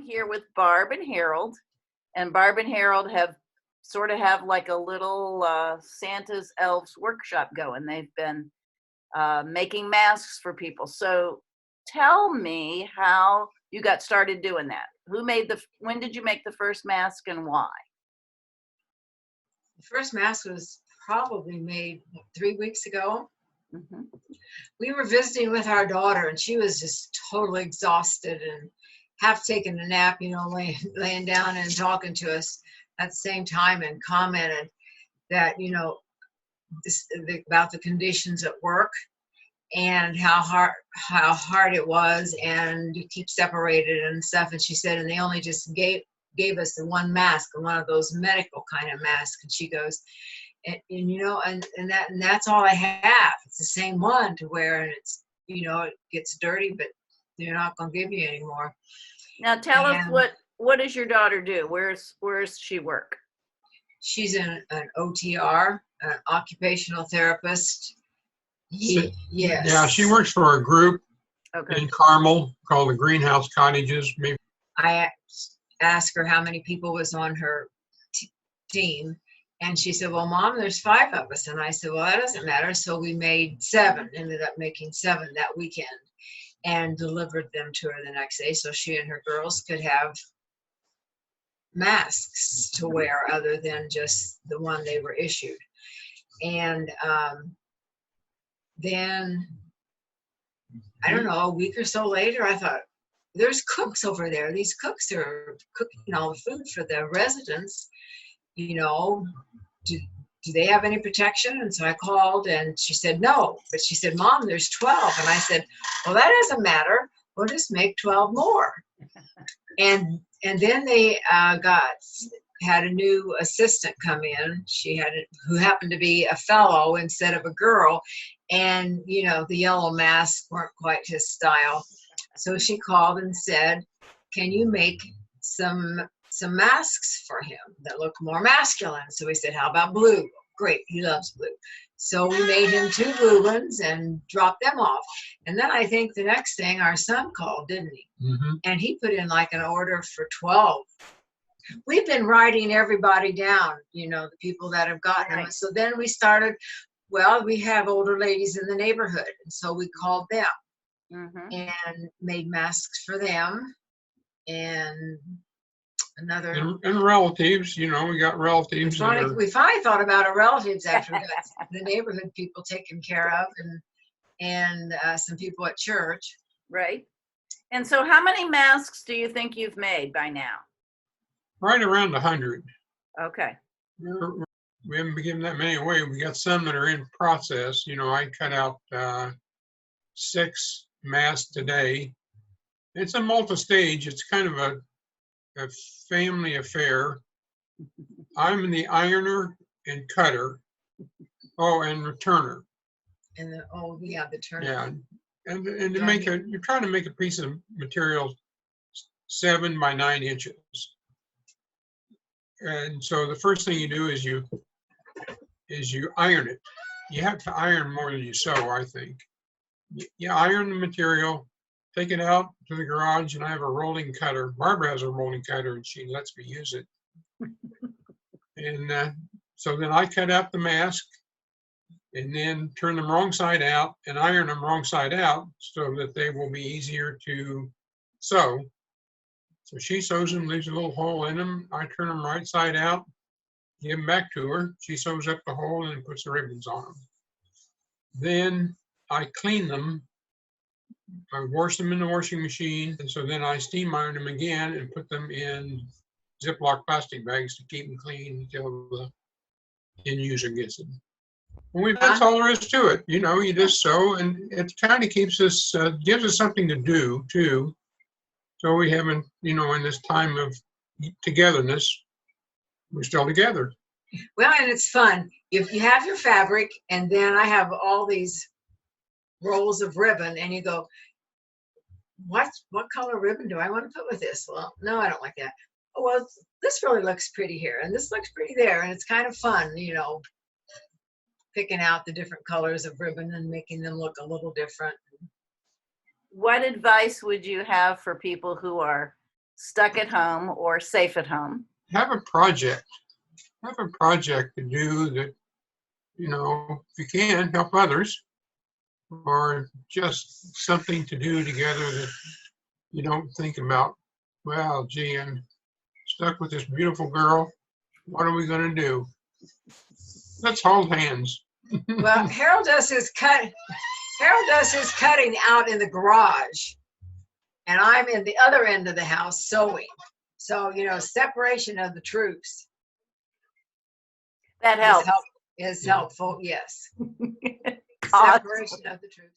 here with Barb and Harold, and Barb and Harold have like a little Santa's Elves workshop going. They've been making masks for people. So tell me how you got started doing that. When did you make the first mask and why? The first mask was probably made 3 weeks ago. Mm-hmm. We were visiting with our daughter, and she was just totally exhausted and half taking a nap, laying down and talking to us at the same time, and commented that, about the conditions at work and how hard it was, and you keep separated and stuff. And she said, and they only just gave us the one mask, one of those medical kind of masks. And she goes, and that's all I have. It's the same one to wear, and it's, it gets dirty, but they're not going to give you anymore. Now tell us what does your daughter do? Where's she work? She's an OTR, an occupational therapist. Yes. Yeah, she works for a group in Carmel called the Greenhouse Cottages. Maybe. I asked her how many people was on her team, and she said, well, Mom, there's 5 of us. And I said, well, that doesn't matter. So we made 7, ended up making 7 that weekend, and delivered them to her the next day so she and her girls could have masks to wear other than just the one they were issued. And then, I don't know, a week or so later, I thought, there's cooks over there. These cooks are cooking all the food for the residents. Do they have any protection? And so I called, and she said no. But she said, Mom, there's 12. And I said, well, that doesn't matter. We'll just make 12 more. And then they had a new assistant come in. Who happened to be a fellow instead of a girl. And, the yellow masks weren't quite his style. So she called and said, can you make some masks for him that look more masculine? So we said, how about blue? Great, he loves blue. So we made him 2 blue ones and dropped them off. And then I think the next thing, our son called, didn't he? Mm-hmm. And he put in like an order for 12. We've been writing everybody down, the people that have gotten them. So then we started, we have older ladies in the neighborhood. And so we called them and made masks for them. And another and relatives, we got relatives. We finally thought about our relatives after we got the neighborhood people taken care of, and some people at church. Right. And so how many masks do you think you've made by now? Right around 100. Okay. We haven't been giving that many away. We got some that are in process. I cut out 6 masks today. It's a multi-stage. It's kind of a family affair. I'm the ironer and cutter. And returner. And the turner. Yeah. And to you're trying to make a piece of material 7 by 9 inches. And so the first thing you do is you iron it. You have to iron more than you sew, I think. You iron the material, take it out to the garage, and I have a rolling cutter. Barbara has a rolling cutter, and she lets me use it. And so then I cut out the mask, and then turn them wrong side out and iron them wrong side out so that they will be easier to sew. So she sews them, leaves a little hole in them. I turn them right side out, give them back to her. She sews up the hole and puts the ribbons on them. Then I clean them. I wash them in the washing machine, and so then I steam iron them again and put them in Ziploc plastic bags to keep them clean until the end user gets them. And that's all there is to it. You just sew, and it kind of keeps us, gives us something to do too. So we haven't, in this time of togetherness, we're still together. Well, and it's fun. If you have your fabric, and then I have all these rolls of ribbon, and you go, what color ribbon do I want to put with this? Well, no, I don't like that. Oh, well, this really looks pretty here, and this looks pretty there, and it's kind of fun, picking out the different colors of ribbon and making them look a little different. What advice would you have for people who are stuck at home or safe at home. Have a project. Have a project to do that, you know, if you can, help others, or just something to do together that you don't think about, well, gee, I'm stuck with this beautiful girl. What are we going to do? Let's hold hands. Well, Harold does his cutting out in the garage, and I'm in the other end of the house sewing. So, you know, separation of the troops That helps. is helpful. Yes. Cost. Separation of the troops.